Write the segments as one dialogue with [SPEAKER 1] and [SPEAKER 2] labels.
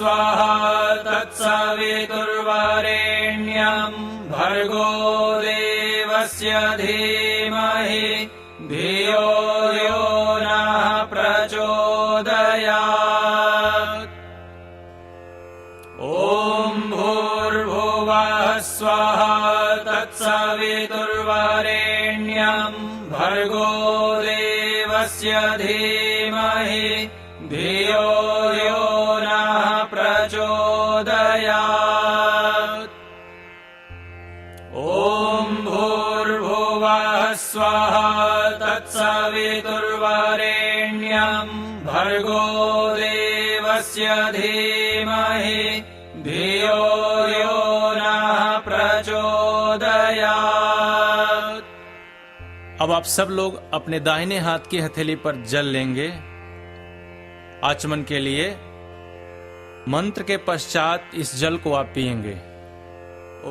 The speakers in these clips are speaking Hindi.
[SPEAKER 1] स्वाहा तत्सवितुर्वरेण्यं भर्गो देवस्य धीमहि धियो यो नः प्रचोदयात्। ॐ भूर्भुवः स्वः तत्सवितुर्वरेण्यं भर्गो देवस्य धीमहि धियो यो नः प्रचोदयात्। ॐ भूर्भुवः स्वः तत्सवितुर्वरेण्यं भर्गो देवस्य धीमहि धियो यो नः प्रचोदयात्।
[SPEAKER 2] अब आप सब लोग अपने दाहिने हाथ की हथेली पर जल लेंगे आचमन के लिए। मंत्र के पश्चात इस जल को आप पिएंगे।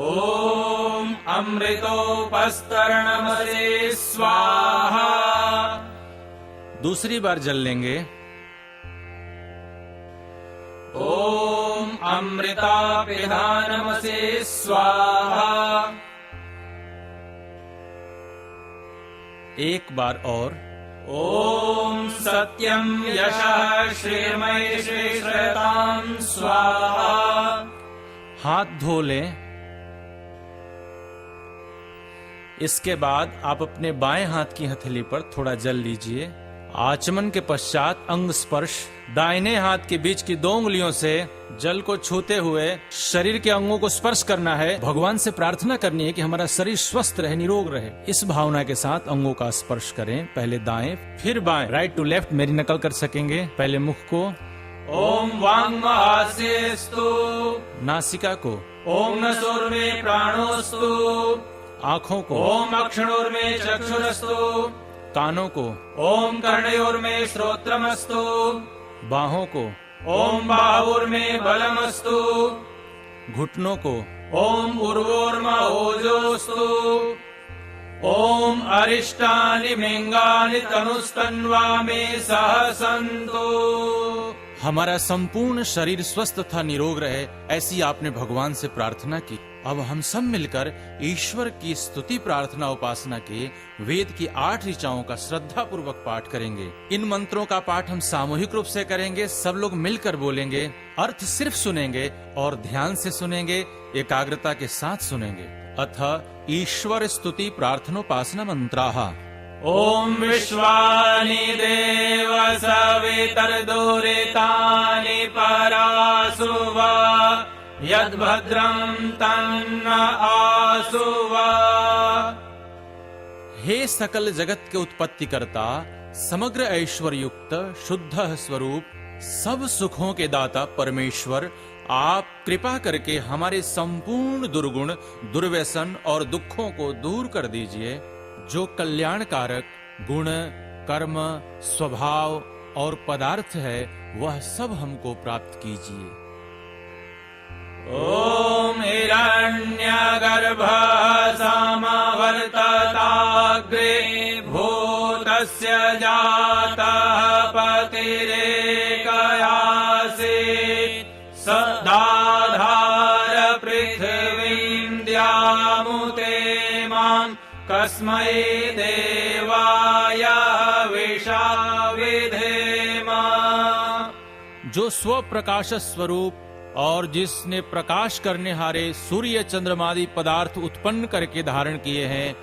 [SPEAKER 1] ओम अमृतोपस्तरणमसे स्वाहा।
[SPEAKER 2] दूसरी बार जल लेंगे।
[SPEAKER 1] ओम अमृतापिधानमसे स्वाहा।
[SPEAKER 2] एक बार और।
[SPEAKER 1] ओम सत्यम यशः श्रीर्मयि श्रेतां स्वाहा।
[SPEAKER 2] हाथ धो लें। इसके बाद आप अपने बाएं हाथ की हथेली पर थोड़ा जल लीजिए। आचमन के पश्चात अंग स्पर्श दाहिने हाथ के बीच की 2 उंगलियों से जल को छूते हुए शरीर के अंगों को स्पर्श करना है। भगवान से प्रार्थना करनी है कि हमारा शरीर स्वस्थ रहे, निरोग रहे। इस भावना के साथ अंगों का स्पर्श करें। पहले दाएं फिर बाएं, राइट टू लेफ्ट मेरी नकल कर सकेंगे। पहले मुख को।
[SPEAKER 1] ओम वाङ्महास्यस्तु।
[SPEAKER 2] नासिका को।
[SPEAKER 1] ओम नसोर्मे प्राणोस्तु।
[SPEAKER 2] आँखों को।
[SPEAKER 1] ओम अक्षणोर्मे चक्षुरस्तु।
[SPEAKER 2] कानों को।
[SPEAKER 1] ओम कर्णयोर्मे श्रोत्रमस्तु।
[SPEAKER 2] बाहों को।
[SPEAKER 1] ओम बाहुर्मे बलमस्तु।
[SPEAKER 2] घुटनों को।
[SPEAKER 1] ओम उर्वोर्मोजोस्तु। ओम अरिष्टानि मिंगानि तनुस्तन्वा मे सह सन्तु।
[SPEAKER 2] हमारा संपूर्ण शरीर स्वस्थ तथा निरोग रहे, ऐसी आपने भगवान से प्रार्थना की। अब हम सब मिलकर ईश्वर की स्तुति प्रार्थना उपासना के वेद की 8 ऋचाओं का श्रद्धा पूर्वक पाठ करेंगे। इन मंत्रों का पाठ हम सामूहिक रूप से करेंगे। सब लोग मिलकर बोलेंगे, अर्थ सिर्फ सुनेंगे और ध्यान से सुनेंगे, एकाग्रता के साथ सुनेंगे। अथ ईश्वर स्तुति प्रार्थनोपासना मंत्राः।
[SPEAKER 1] ओम विश्वानि देव सवितर्दुरितानि परासुवा यद्भद्रं तन्न आसुवा।
[SPEAKER 2] हे सकल जगत के उत्पत्ति करता, समग्र ऐश्वर्य युक्त शुद्ध स्वरूप, सब सुखों के दाता परमेश्वर, आप कृपा करके हमारे संपूर्ण दुर्गुण, दुर्व्यसन और दुखों को दूर कर दीजिए। जो कल्याणकारक गुण, कर्म, स्वभाव और पदार्थ है, वह सब हमको प्राप्त कीजिए।
[SPEAKER 1] ओम हिरण्यगर्भः समवर्तताग्रे भूतस्य जातः पतिरेकयासीत् सदाधार पृथिवीं द्यामुते मां कस्मै देवाय हविषा विधेमा।
[SPEAKER 2] जो स्व प्रकाश स्वरूप और जिसने प्रकाश करने हारे सूर्य चंद्रमादि पदार्थ उत्पन्न करके धारण किए हैं,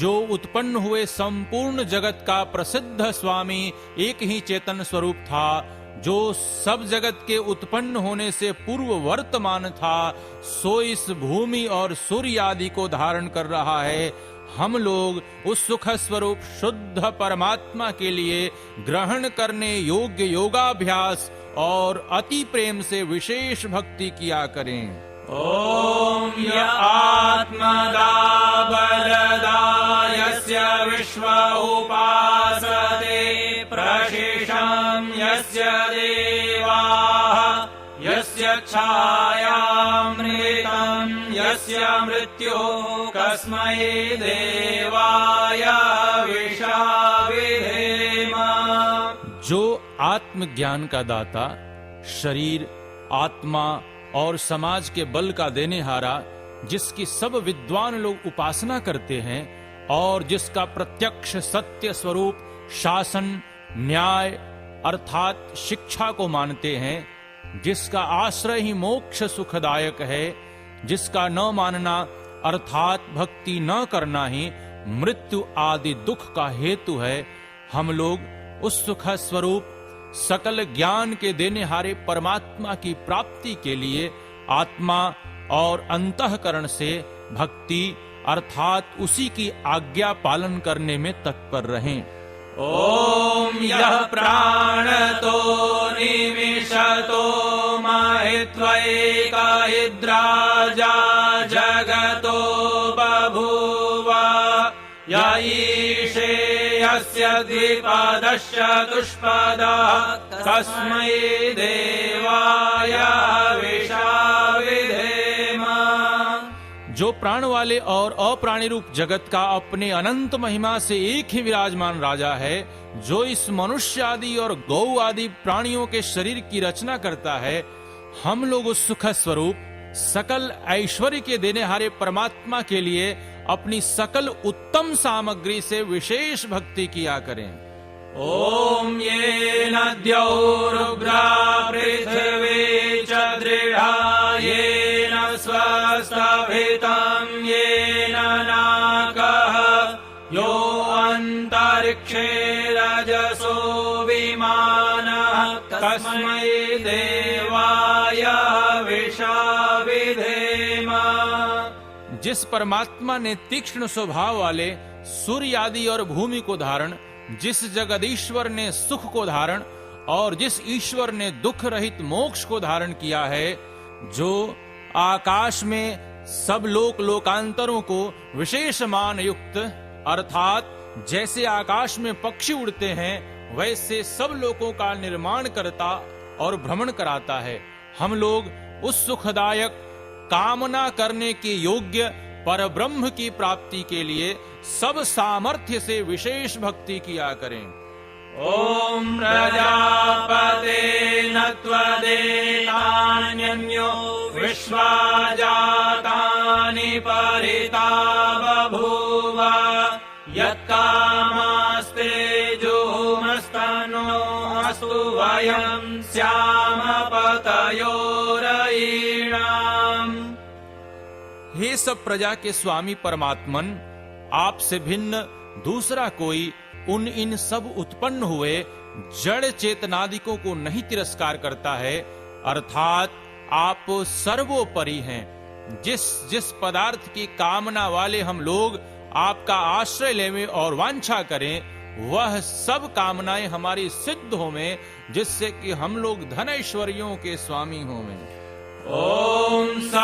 [SPEAKER 2] जो उत्पन्न हुए संपूर्ण जगत का प्रसिद्ध स्वामी एक ही चेतन स्वरूप था, जो सब जगत के उत्पन्न होने से पूर्व वर्तमान था, सो इस भूमि और सूर्य आदि को धारण कर रहा है। हम लोग उस सुख स्वरूप शुद्ध परमात्मा के लिए ग्रहण करने योग्य योगाभ्यास और अति प्रेम से विशेष भक्ति किया करें।
[SPEAKER 1] ओम य आत्मदा बलदा यस्य विश्व उपासते प्रशिषं यस्य देवाः यस्य छायामृतं यस्य मृत्यो कस्मै देवाय हविषा विधेम।
[SPEAKER 2] जो आत्मज्ञान का दाता, शरीर, आत्मा और समाज के बल का देनेहारा, जिसकी सब विद्वान लोग उपासना करते हैं और जिसका प्रत्यक्ष सत्य स्वरूप शासन, न्याय अर्थात शिक्षा को मानते हैं, जिसका आश्रय ही मोक्ष सुखदायक है, जिसका न मानना अर्थात भक्ति न करना ही मृत्यु आदि दुख का हेतु है, हम लोग उस सुख स्वरूप सकल ज्ञान के देनेहारे परमात्मा की प्राप्ति के लिए आत्मा और अंतःकरण से भक्ति अर्थात उसी की आज्ञा पालन करने में तत्पर रहें।
[SPEAKER 1] ओम यः प्राणतो निमिषतो महित्वैका इद्राजा जगतो बभूव य ईशे यस्य द्विपदश्च दुष्पदः तस्मै देवाय विशाविधेम।
[SPEAKER 2] जो प्राण वाले और अप्राणी रूप जगत का अपने अनंत महिमा से एक ही विराजमान राजा है, जो इस मनुष्य आदि और गौ आदि प्राणियों के शरीर की रचना करता है, हम लोग उस सुख स्वरूप सकल ऐश्वर्य के देनेहारे परमात्मा के लिए अपनी सकल उत्तम सामग्री से विशेष भक्ति किया करें।
[SPEAKER 1] ओम येन द्यौरुग्रा पृथिवी च दृढ़ा येन स्वस्थभितं येन नाकः यो अन्तरिक्षे रजसो विमानः तस्मै देवाय विशाविधेम।
[SPEAKER 2] जिस परमात्मा ने तीक्ष्ण स्वभाव वाले सूर्य आदि और भूमि को धारण, जिस जगदीश्वर ने सुख को धारण और जिस ईश्वर ने दुख रहित मोक्ष को धारण किया है, जो आकाश में सब लोक लोकांतरों को विशेष मान युक्त अर्थात जैसे आकाश में पक्षी उड़ते हैं वैसे सब लोकों का निर्माण करता और भ्रमण कराता है, हम लोग उस सुखदायक कामना करने के योग्य परब्रह्म की प्राप्ति के लिए सब सामर्थ्य से विशेष भक्ति किया करें।
[SPEAKER 1] ओम प्रजापते त्वदेतान्यो विश्वा जातानि परिता बभूव यत्कामास्ते जुहुमस्तनो अस्तु वयं स्याम पतयोरयीणाम्।
[SPEAKER 2] हे सब प्रजा के स्वामी परमात्मन, आपसे भिन्न दूसरा कोई उन इन सब उत्पन्न हुए जड़ चेतनादिकों को नहीं तिरस्कार करता है, अर्थात आप सर्वोपरि हैं। जिस जिस पदार्थ की कामना वाले हम लोग आपका आश्रय लेवें और वांछा करें, वह सब कामनाएं हमारी सिद्ध होवें, जिससे कि हम लोग धन ऐश्वर्यों के स्वामी होवें।
[SPEAKER 1] ओम स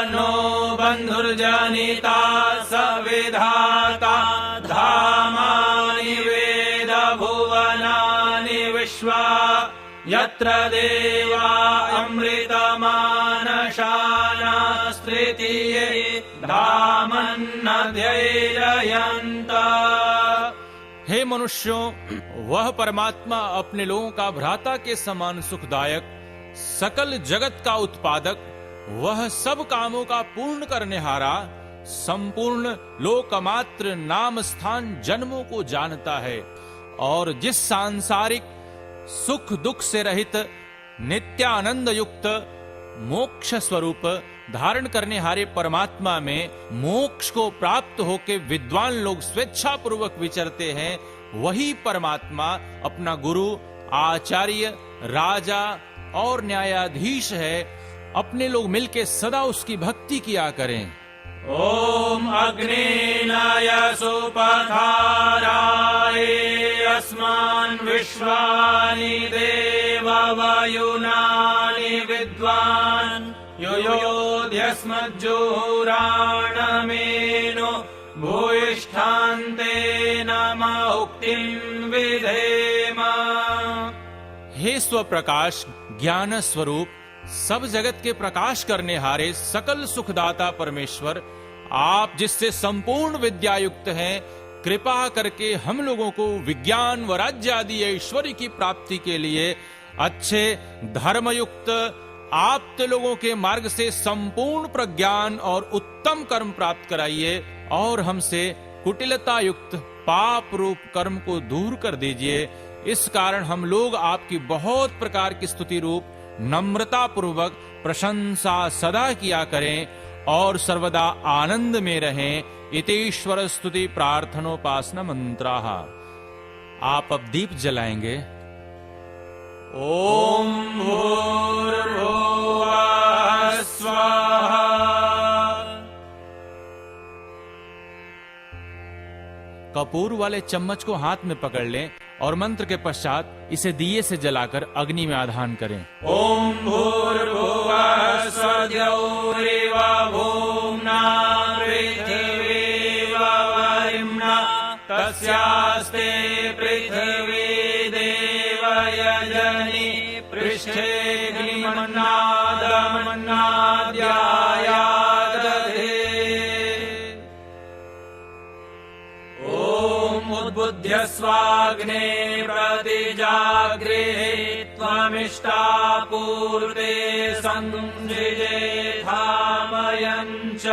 [SPEAKER 1] नो बंधुर्जनिता सविधाता धामानि वेद भुवनानि विश्वा यत्र देवा अमृतमानशानास्तृतीये धामन्नध्यैरयन्त।
[SPEAKER 2] हे मनुष्यों, वह परमात्मा अपने लोगों का भ्राता के समान सुखदायक, सकल जगत का उत्पादक, वह सब कामों का पूर्ण करनेहारा, संपूर्ण लोकमात्र नाम स्थान जन्मों को जानता है और जिस सांसारिक सुख दुख से रहित नित्यानंद युक्त मोक्ष स्वरूप धारण करने हारे परमात्मा में मोक्ष को प्राप्त होके विद्वान लोग स्वेच्छा पूर्वक विचरते हैं, वही परमात्मा अपना गुरु, आचार्य, राजा और न्यायाधीश है। अपने लोग मिलके सदा उसकी भक्ति किया करें।
[SPEAKER 1] ओम अग्नेनाय सुपथाराय अस्मान् विश्वानि देववायुनानि विद्वान् योयोध्यस्मज्जुहुराणमेनो भूयिष्ठान्ते नमः उक्तिं विधेम।
[SPEAKER 2] हे स्वप्रकाश ज्ञान स्वरूप सब जगत के प्रकाश करने हारे सकल सुखदाता परमेश्वर, आप जिससे संपूर्ण विद्या युक्त हैं, कृपा करके हम लोगों को विज्ञान व राज्य आदि ऐश्वर्य की प्राप्ति के लिए अच्छे धर्मयुक्त आप्त लोगों के मार्ग से संपूर्ण प्रज्ञान और उत्तम कर्म प्राप्त कराइए और हमसे कुटिलता युक्त पाप रूप कर्म को दूर कर दीजिए। इस कारण हम लोग आपकी बहुत प्रकार की स्तुति रूप नम्रता पूर्वक प्रशंसा सदा किया करें और सर्वदा आनंद में रहें। इतीश्वर स्तुति प्रार्थनोपासना मंत्राः। आप अब दीप जलाएंगे।
[SPEAKER 1] ओम भूर्भुवः स्वाहा।
[SPEAKER 2] कपूर वाले चम्मच को हाथ में पकड़ लें और मंत्र के पश्चात इसे दिए से जलाकर अग्नि में आधान करें।
[SPEAKER 1] ओम भूर्भुवः स्वद्यौरिव भूम्ना पृथिवी वरिम्ना तस्यास्ते पृथिवी देवयजनि पृष्ठे ग्निमन्नादमन्नाद्यायादधे। उद्बुध्यस्वाग्ने प्रतिजागृहे त्वमिष्टापूर्ते संसृजेथामयं च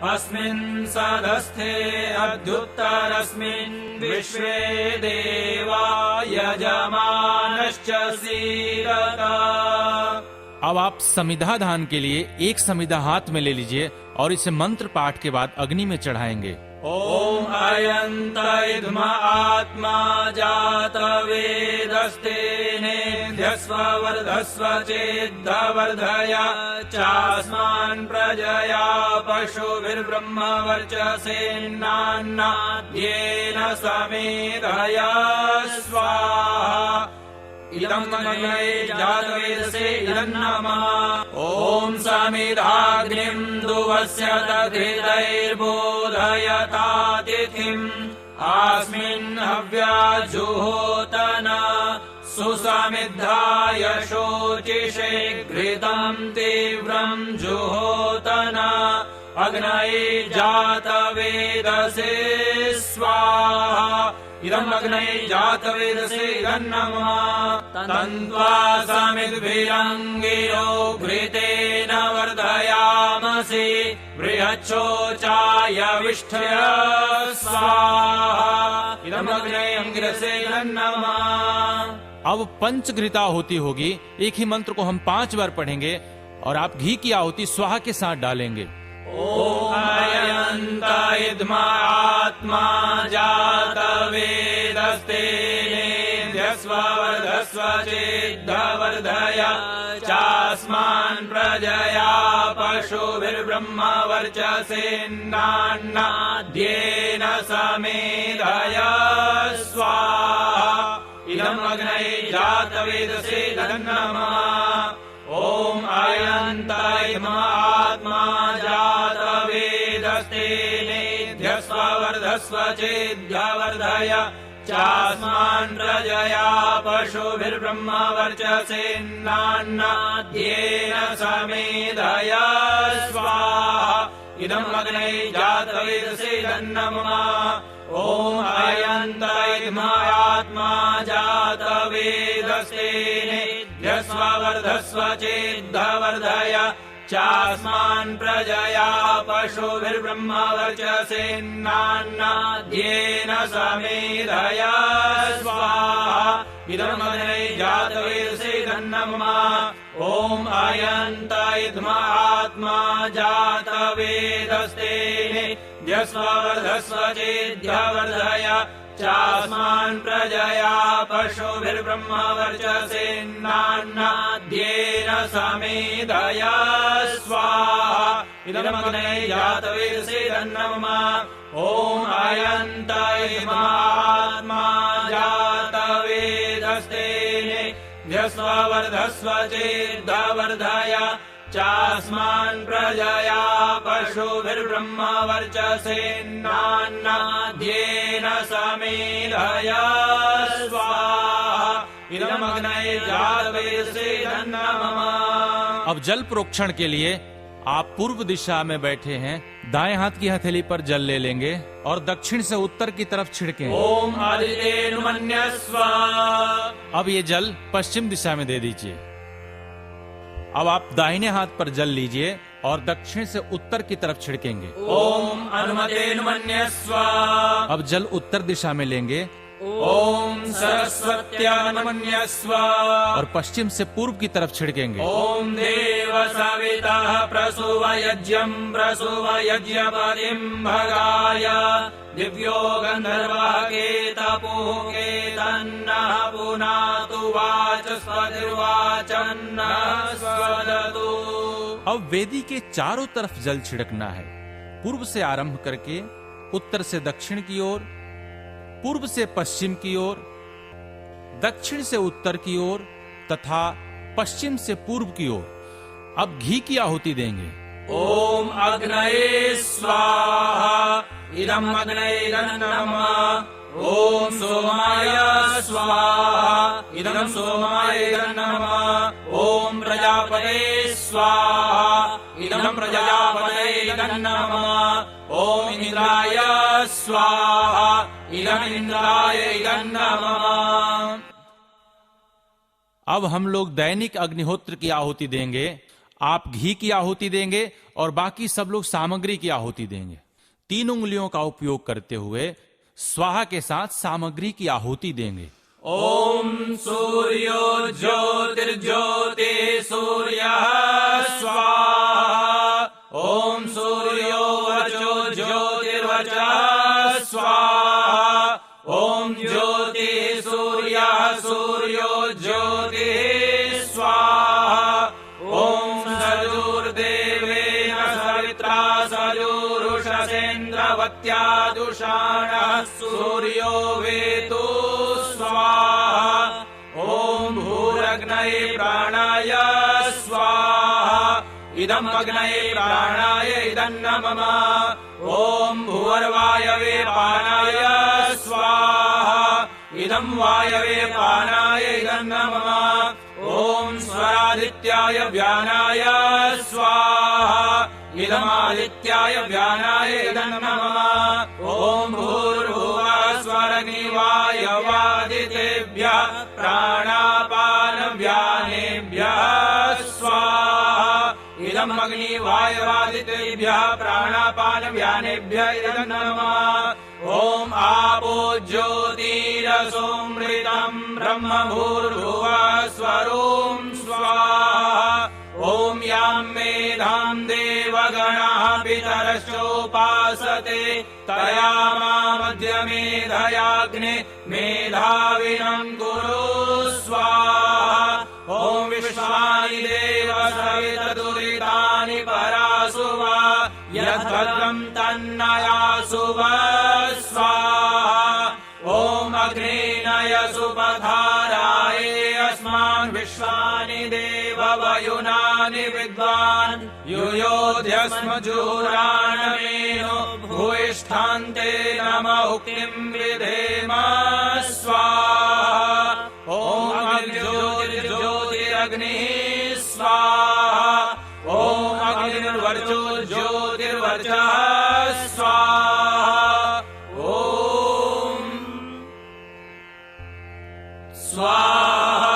[SPEAKER 1] अस्मिन् सदस्थे अद्युत्तरस्मिन् विश्वे देवा यजमानश्च सीदत।
[SPEAKER 2] अब आप समिधा दान के लिए एक समिधा हाथ में ले लीजिए और इसे मंत्र पाठ के बाद अग्नि में चढ़ाएंगे।
[SPEAKER 1] ओम अयंत इद्म आत्मा जात वेदस्तेनेध्यस्व वर्धस्व चेद्धवर्धया चास्मान् प्रजया पशुभिर्ब्रह्म वर्चसेन्नान्नाद्येन समेधया स्वाहा। इदं अग्नये जातवेदसे इदं नमः। ओम समिधाग्निं दुवस्य दधिदैर्बोधयतातिथिम् अस्मिन् हव्याजुहोतन सुसमिद्धाय शोचिषे घृतं तीव्रं जुहोतन अग्नये जातवेदसे स्वाहा। इदं अग्नये जातवेदसे इदं नमः। तन्त्वा समिद्भिरङ्गिरो घृतेन वर्धयामसि बृहच्छोचाय विष्ठय स्वाहा। इदं अग्नये अंगिरसे इदं नमः।
[SPEAKER 2] अब पंचघृता आहुति होगी। एक ही मंत्र को हम 5 बार पढ़ेंगे और आप घी की आहुति स्वाहा के साथ डालेंगे।
[SPEAKER 1] ओम अयंत इद्म आत्मा जात वेदस्तेनेध्यस्व वर्धस्व चेद्धवर्धया चास्मान् प्रजया पशुभिर्ब्रह्म वर्चसेन्नान्नाद्येन समेधया स्वाहा। इदं अग्नये जातवेदसे इदं नमः। ओम अयंत इद्म आत्मा जात वेदस्तेनेध्यस्व वर्धस्व चेद्धवर्धया चास्मान् प्रजया पशुभिर्ब्रह्म वर्चसेन्नान्नाद्येन समेधया स्वाहा। इदं अग्नये जातवेदसे इदं नमः। ओम अयंत इद्म आत्मा जात वेदस्तेनेध्यस्व वर्धस्व चेद्धवर्धया चास्मान् प्रजया पशुभिर्ब्रह्म वर्चसेन्नान्नाद्येन समेधया स्वाहा। इदं अग्नये जातवेदसे इदं नमः। ओम अयंत इद्म आत्मा जात वेदस्तेनेध्यस्व वर्धस्व चेद्धवर्धया चास्मान् प्रजया पशुभिर्ब्रह्म वर्चसेन्नान्नाद्येन समेधया स्वाहा। इदं अग्नये जातवेदसे इदं नमः। ओम अयंत इद्म आत्मा जात वेदस्तेनेध्यस्व वर्धस्व चेद्धवर्धया चास्मान् प्रजया पशुभिर्ब्रह्म वर्चसेन्नान्नाद्येन समेधया स्वाहा। इदं अग्नये जातवेदसे इदं नमः।
[SPEAKER 2] अब जल प्रोक्षण के लिए आप पूर्व दिशा में बैठे हैं। दाएं हाथ की हथेली पर जल ले लेंगे और दक्षिण से उत्तर की तरफ छिड़कें।
[SPEAKER 1] ओम आदितेनुमन्यस्व।
[SPEAKER 2] अब ये जल पश्चिम दिशा में दे दीजिए। अब आप दाहिने हाथ पर जल लीजिए और दक्षिण से उत्तर की तरफ छिड़केंगे।
[SPEAKER 1] ओम अनुमतेन्मन्यस्व।
[SPEAKER 2] अब जल उत्तर दिशा में लेंगे
[SPEAKER 1] ओम सरस्वत्यानुमन्यस्व।
[SPEAKER 2] और पश्चिम से पूर्व की तरफ छिड़केंगे।
[SPEAKER 1] ओम देव सविता प्रसूव यज्ञं प्रसूव यज्ञपतिं भगाय दिव्यो गन्धर्वः केतपुः केतन्नः पुनातु वाचस्पतिर्वाचन्नः स्वदतु।
[SPEAKER 2] अब वेदी के चारों तरफ जल छिड़कना है, पूर्व से आरंभ करके उत्तर से दक्षिण की ओर, पूर्व से पश्चिम की ओर, दक्षिण से उत्तर की ओर तथा पश्चिम से पूर्व की ओर। अब घी की आहुति देंगे।
[SPEAKER 1] ओम अग्नये स्वाहा इदम् अग्नये नमः। ओम सोमाय स्वाहा इदम् सोमाय नमः। ओम प्रजापते स्वाहा इदम् प्रजापते नमः। ओम इंद्राय स्वाहा इदम् इंद्राय नमः।
[SPEAKER 2] अब हम लोग दैनिक अग्निहोत्र की आहुति देंगे। आप घी की आहुति देंगे और बाकी सब लोग सामग्री की आहुति देंगे। 3 उंगलियों का उपयोग करते हुए स्वाहा के साथ सामग्री की आहुति देंगे।
[SPEAKER 1] ओम सूर्यो ज्योतिर्ज्योति सूर्यः स्वाहा। ओम सूर्यो वचो ज्योतिर्वचः स्वाहा। ओम ज्योति सूर्यः सूर्यो ज्योतिः स्वाहा। ओम सजुर्देवेन सवित्रा सजुरुषसेन्द्रवत्यादुषाणः सूर्यो वेतु स्वाहा। ओम भूरग्नये प्राणाय स्वाहा इदम् अग्नये प्राणाय इदम् नमः। ओम भूर्वायवे पानाय स्वाहा इदम् वायवे पानाय इदम् नमः। ओम स्वरादित्याय व्यानाय स्वाहा इदमादित्याय व्यानाय इदम् नमः। ओम भूर्भुवः स्वरग्निवायवादितेभ्यः प्राणापानव्यानेभ्यः स्वाहा इदम् अग्निवायवादितेभ्यः प्राणापानव्यानेभ्यः इदम् नमः। ओम आपो ज्योतिरसोमृतम् ब्रह्म भूर्भुवः स्वरोम स्वाहा। ओम यां मेधां देवगणाः पितरश्चोपासते तया मामद्य मेधयाग्ने मेधाविनं कुरु स्वाहा। ओम विश्वानि देव सवितदुरितानि परासुवा यद्भद्रं तन्नयासुवा स्वाहा। ओम अग्नेनयसु पधाराये अस्मान् विश्वानि देव वयुनानि विद्वान् युयोध्यस्म जुहुराणमेनो भूयिष्ठान्ते नम उक्तिं विधेम स्वाहा। ओम अग्निर्ज्योतिरग्निः स्वाहा। ओम अग्निर्वर्चो ज्योतिर्वर्चः स्वाहा। ओम स्वाहा।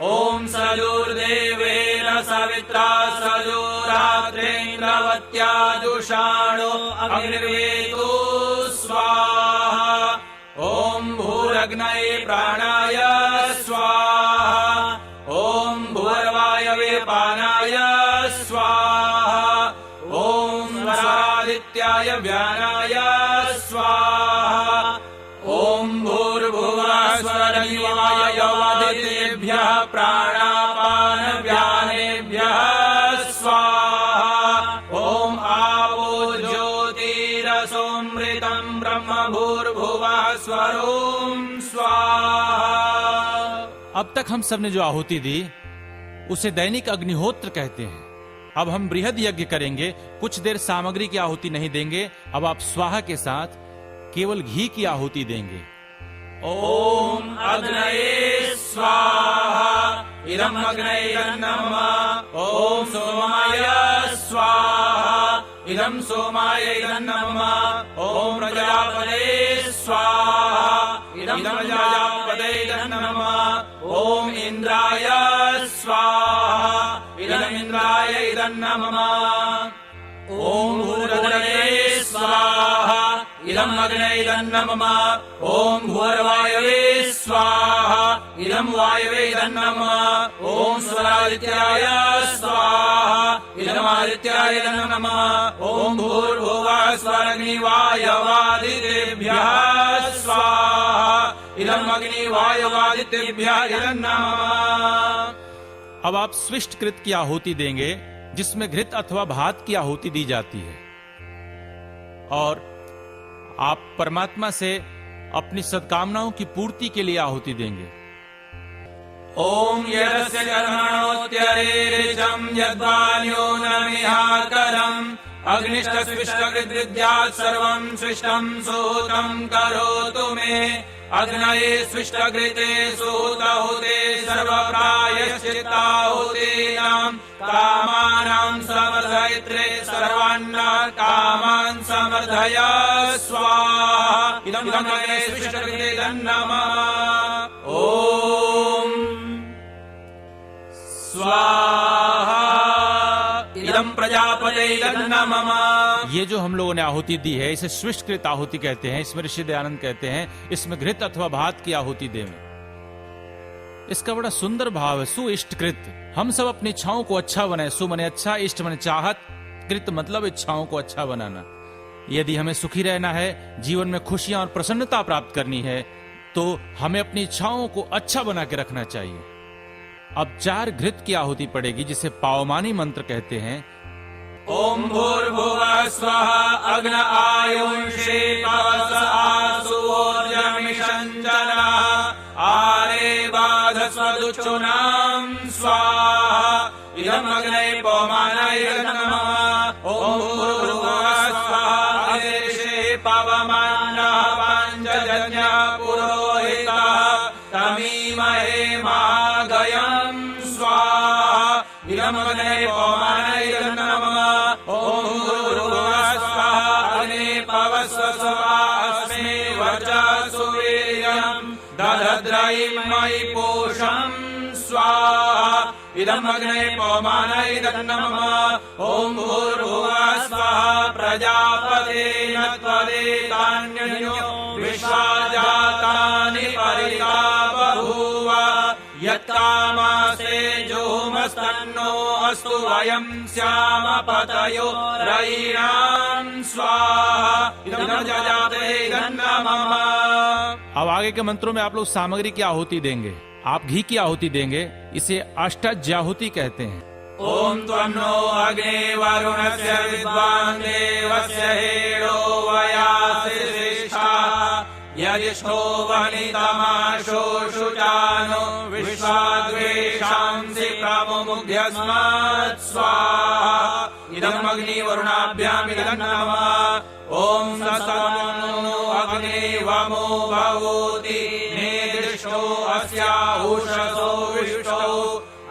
[SPEAKER 1] ओम सजुर्देवेन सवित्रा सजुरात्रेन्द्रवत्याजुषाणो अग्निर्वेतु स्वाहा। ओम भूरग्नये प्राणाय स्वाहा। ओम भूर्वायवे पानाय स्वाहा। ओम स्वरादित्याय व्यानाय स्वाहा। ओम भूर्भुवः स्वरग्निवायवादितेभ्यः प्राणापानव्यानेभ्यः स्वाहा। ओम आवो ज्योतिरसोमृतम् ब्रह्म भूर्भुवः स्वरोम स्वाहा।
[SPEAKER 2] अब तक हम सब ने जो आहुति दी उसे दैनिक अग्निहोत्र कहते हैं। अब हम बृहद यज्ञ करेंगे। कुछ देर सामग्री की आहुति नहीं देंगे। अब आप स्वाहा के साथ केवल घी की आहुति देंगे।
[SPEAKER 1] ओम अग्नये स्वाहा इदम् अग्नये नमः। ओम सोमाय स्वाहा इदम् सोमाय नमः। ओम प्रजापते स्वाहा इदम् प्रजापते नमः। ओम इंद्राय स्वाहा इदन्नं मम ॐ भूरग्नये स्वाहा इदम् अग्ने इदन्नं मम ॐ भूर्वायवे स्वाहा इदम् वायवे इदन्नं मम ॐ स्वरादित्याय स्वाहा इदमादित्याय इदन्नं मम ॐ भूर्भुवः स्वरग्निवायवादितेभ्यः स्वाहा इदम् अग्निवायवादितेभ्यः इदन्नं मम।
[SPEAKER 2] अब आप स्विष्ट कृत की आहुति देंगे, जिसमें घृत अथवा भात की आहुति दी जाती है, और आप परमात्मा से अपनी सद्कामनाओं की पूर्ति के लिए आहुति देंगे।
[SPEAKER 1] ओम यस्य कर्मणोत्यरेरिचं यद्वान्यो नमिहाकरम् अग्निष्टस्विष्टकृद्विद्यात् सर्वं स्विष्टं सूतं करोतु मे अग्नये स्विष्टकृते सूतहुते सर्वप्रायश्चित्ताहुतीनां कामानां समर्धयित्रे सर्वान्ना कामान् समर्धय स्वाहा इदं अग्नये स्विष्टकृते नमः। ओम स्वाहा इदं प्रजापते नमः।
[SPEAKER 2] ये जो हम लोगों ने आहुति दी है, इसे स्विष्टकृत आहुति कहते हैं। इसमें ऋषि दयानंद कहते हैं इसमें घृत अथवा भात की आहुति दें। इसका बड़ा सुंदर भाव है, सुइष्टकृत। हम सब अपनी इच्छाओं को अच्छा बनाए। सु मने अच्छा, इष्ट मने चाहत, कृत मतलब इच्छाओं को अच्छा बनाना। यदि हमें सुखी रहना है, जीवन में खुशियां और प्रसन्नता प्राप्त करनी है, तो हमें अपनी इच्छाओं को अच्छा बना के रखना चाहिए। अब 4 घृत की आहुति पड़ेगी, जिसे पावमानी मंत्र कहते हैं।
[SPEAKER 1] ओम भूर्भुवः स्वः अग्न आयुष्ये पवस आसुर्यमिषञ्जनः आरे बाधस्वदुच्छुनां स्वाहा इदम् अग्ने पवमानाय नमः। ओम भूर्भुवः स्वः अग्निर्षे पवमानः पञ्चजन्यः पुरोहितः तमीमहे महागयम् स्वाहा इदम् अग्ने पवमानाय नमः। ओम भूर्भुवः स्वः अग्ने पवस्वस्वास्मे वर्चसु वीर्यम् दधद्रयिं मयि पोषं स्वाहा इदम् अग्ने पवमानाय नमः। ओम भूर्भुवः स्वः प्रजापतेन त्वदेतान्यो विश्वा जातानि परिता बभूव यत्कामासे जोमस्तन्नो अस्तु वयं स्याम पतयो रयिणां स्वाहा इदं जजाते नमः।
[SPEAKER 2] अब आगे के मंत्रों में आप लोग सामग्री की आहुति देंगे। आप घी की आहुति देंगे, इसे अष्टज्याहुति कहते हैं।
[SPEAKER 1] ओम त्वन्नो अग्ने वरुणस्य विद्वान् देवस्य हेडो वयासि श्रेष्ठा यदिष्ठो वनितमाशो शुचानो विश्वाद्वेषांसि प्रमुमुग्ध्यस्मात् स्वाहा इदम् अग्निवरुणाभ्याम् इदं नमः। ओम सतनो अग्ने वमो भवोति नेदृष्टो अस्याहुषसो विष्टो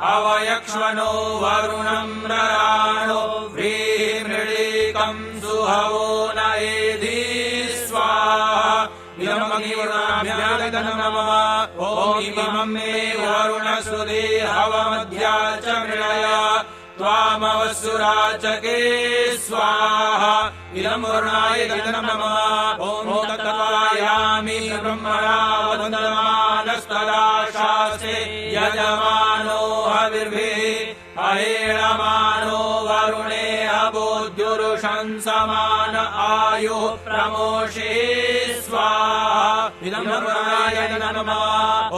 [SPEAKER 1] अवयक्ष्मनो वरुणं रराणो व्रीमृळीकं सुहवो न एधि स्वाहा इदम् अग्निवरुणाभ्याम् नमः। ओम इमं मे वरुणसुदे हवमध्या च मृळय त्वामवसुराचके स्वाहा इदम् वरुणाय नमः। ओम तत्त्वायामि ब्रह्मणा वन्दमानस्तदा शास्त्रे यजमानो हविर्भिः अहेळमानो वरुणे अबोध्युरुशंसमान आयुः प्रमोषे स्वाहा इदम् वरुणाय नमः।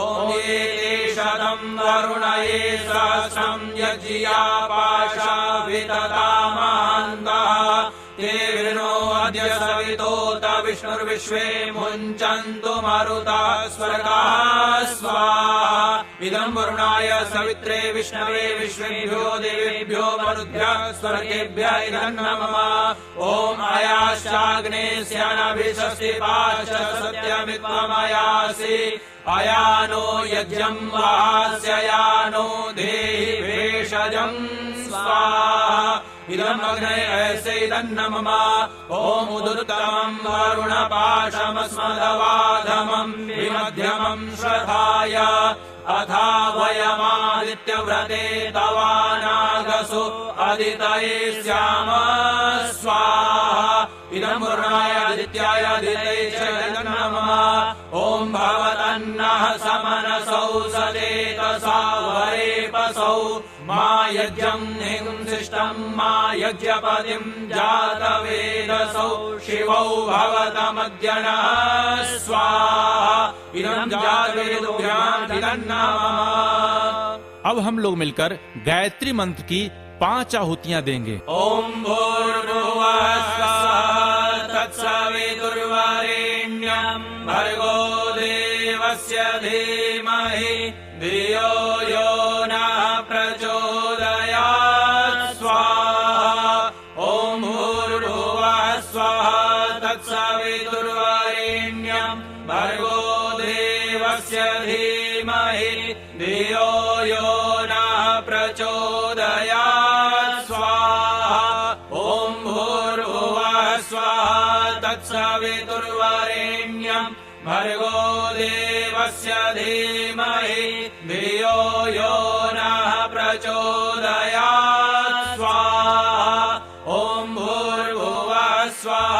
[SPEAKER 1] ओम एते शतं वरुणये सहस्रं यज्ञिया पाशा विदधामहन्तः ते विनो अद्य सवितोत विष्णुर्विश्वे मुञ्चन्तु मरुतः स्वर्गाः स्वाहा इदं वरुणाय सवित्रे विष्णवे विश्वेभ्यो देवेभ्यो मरुद्भ्यः स्वर्गेभ्यः इदं नमः। ओम अयाश्चाग्ने स्यानभिषस्तिपाश्च सत्यमित्वमयासि अयानो यज्ञं वास्ययानो देहि भेषजं स्वाहा इदम् अग्ने ऐसे इदं नमः। ओम उदुत्तमं वरुणपाशमस्मदवाधमं विमध्यमं श्रद्धाय अथा वयमादित्यव्रते तवानागसु आदितये स्याम स्वाहा इदं वरुणाय आदित्याय दितये च इदं नमः ॐ भवतन्नः समनसौ सदेतसा वरेपसौ मा यज्ञं हिंसिष्टं मा यज्ञपतिं जातवेदसौ शिवौ भवतमग्नः स्वाहा इदं जातवेदोभ्याम् इदं नमः।
[SPEAKER 2] अब हम लोग मिलकर गायत्री मंत्र की 5 आहुतियां देंगे।
[SPEAKER 1] ओम भूर्भुवः स्वः तत्सवितुर्वरेण्यं भर्गो देवस्य धीमहि धियो यो नः प्रचोदयात् स्वाहा ओम भूर्भुवः स्वः तत्सवितुर्वरेण्यं भर्गो देवस्य धीमहि धियो यो नः प्रचोदयात् स्वाहा ॐ भूर्भुवः स्वः तत्सवितुर्वरेण्यं भर्गो देवस्य धीमहि धियो यो नः प्रचोदयात् स्वाहा ॐ भूर्भुवः स्वः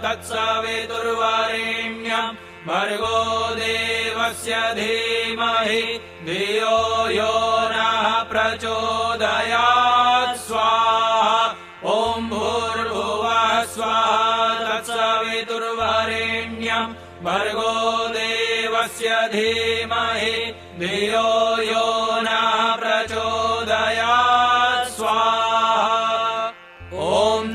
[SPEAKER 1] तत्सवितुर्वरेण्यं भर्गो देवस्य धीमहि धियो यो नः प्रचोदयात् स्वाहा ॐ भूर्भुवः स्वः तत्सवितुर्वरेण्यं भर्गो देवस्य धीमहि धियो यो नः प्रचोदयात् स्वाहा ॐ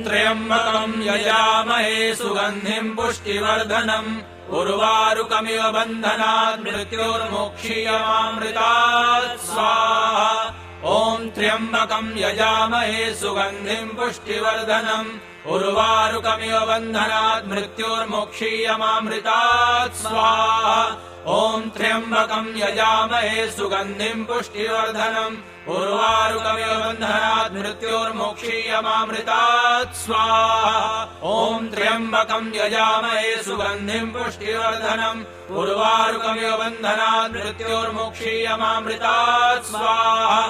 [SPEAKER 1] त्र्यम्बकं यजामहे सुगन्धिं पुष्टिवर्धनम् उर्वारुकमिव बन्धनात् मृत्योर्मोक्षीयमामृतात् स्वाहा ॐ त्र्यम्बकं यजामहे सुगन्धिं पुष्टिवर्धनम् उर्वारुकमिव बन्धनात् मृत्योर्मोक्षीयमामृतात् स्वाहा ॐ त्र्यम्बकं यजामहे सुगन्धिं पुष्टिवर्धनम् उर्वारुकमिव बन्धनात् मृत्योर्मोक्षीयमामृतात् स्वाहा ॐ त्र्यम्बकं यजामहे सुगन्धिं पुष्टिवर्धनम् उर्वारुकमिव बन्धनात् मृत्योर्मोक्षीयमामृतात् स्वाहा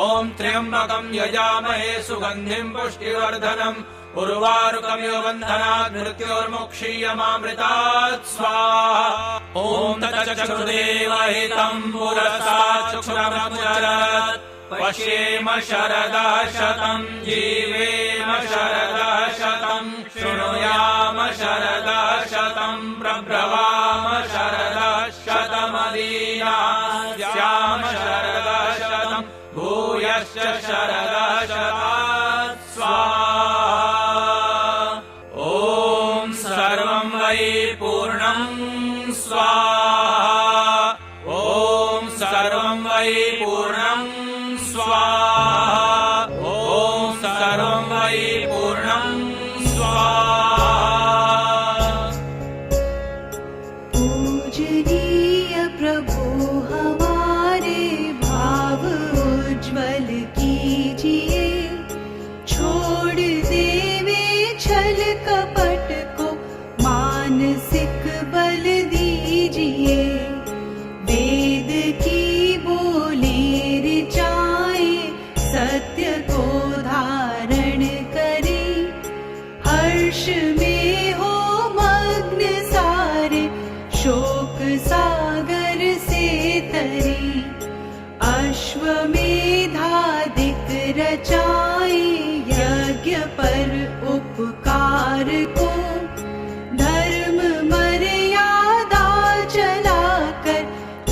[SPEAKER 1] ॐ त्र्यम्बकं यजामहे सुगन्धिं पुष्टिवर्धनम् उर्वारुकमिव बन्धनात् मृत्योर्मोक्षीयमामृतात् स्वाहा ॐ तच्चक्षुर्देवहितं पुरसा चक्षुरमुचरत् पश्येम शरदः शतं जीवेम शरदः शतं शृणुयाम शरदः शतं प्रब्रवाम शरदः शतमदीनाः स्याम शरदः शतं भूयश्च शरदः शतात् स्वाहा ॐ सर्वं वै पूर्णं स्वाहा ॐ सर्वं वै पूर्णं स्वाहा ॐ सर्वं वै पूर्णं स्वाहा।
[SPEAKER 3] पूजनीय प्रभु हमारे भाव उज्ज्वल कीजिए, छोड़ देवे छल कपट को मानसिक बल दीजिए। वेद की बोली ऋचाएं सत्य को धारण करे, हर्ष में हो मग्न सारे शोक सागर से तरे। अश्वमेधादिक रचाए यज्ञ पर उपकार को, धर्म मर्यादा चलाकर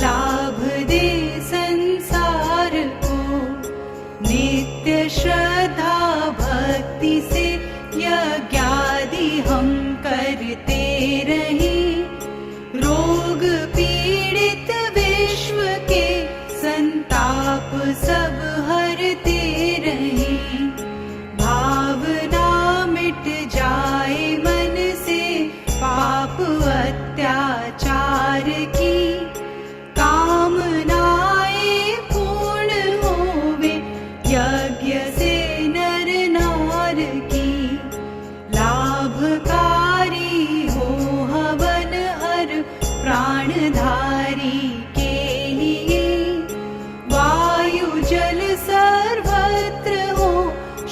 [SPEAKER 3] लाभ दे संसार को। नित्य श्रद्धा भक्ति से यज्ञादि हम करते रहें, रोग पीड़ित विश्व के संताप सब हरते रहें। भावना मिट जाए मन से पाप अत्याचार की, कामनाएं पूर्ण होवे यज्ञ से नर नार की। लाभकारी हो हवन हर प्राणधारी के लिए, वायु जल सर्वत्र हो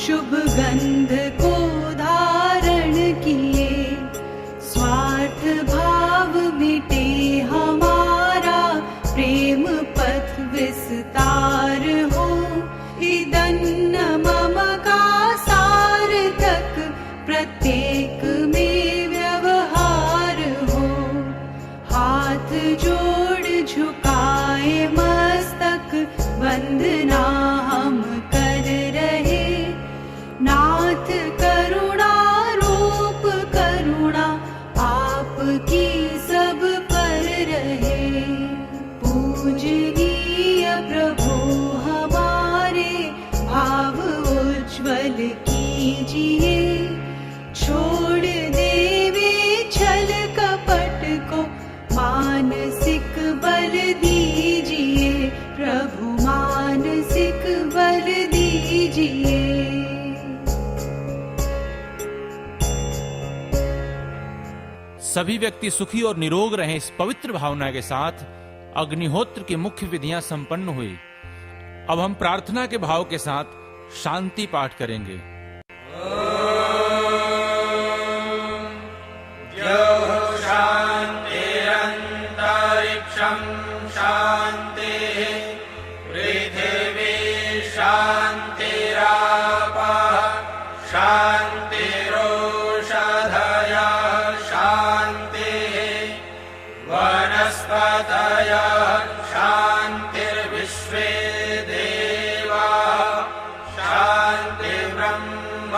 [SPEAKER 3] शुभ गंध को धारण किए, स्वार्थ भाव मिटे हमारा, प्रेम पथ विस्तार हो, इदन्न मम का सार्थक, प्रत्येक में व्यवहार हो। हाथ जोड़ झुकाए मस्तक, वंदना हम कर रहे, नाथ करुणा रूप करुणा आपकी सब पर रहे। पूजनीय प्रभु हमारे, भाव उज्ज्वल कीजिए, छोड़ देवे छल कपट को, मानसिक बल दीजिए प्रभु, मानसिक बल दीजिए।
[SPEAKER 2] सभी व्यक्ति सुखी और निरोग रहें, इस पवित्र भावना के साथ अग्निहोत्र की मुख्य विधियां संपन्न हुई। अब हम प्रार्थना के भाव के साथ शांति पाठ करेंगे।
[SPEAKER 1] शांतिरंतरिक्षं शांतिः, पृथिवी शांतिरापः शांतिरोषधयः शांतिः, वनस्पतयः शांतिर्विश्वे देवाः शान्तिर्ब्रह्म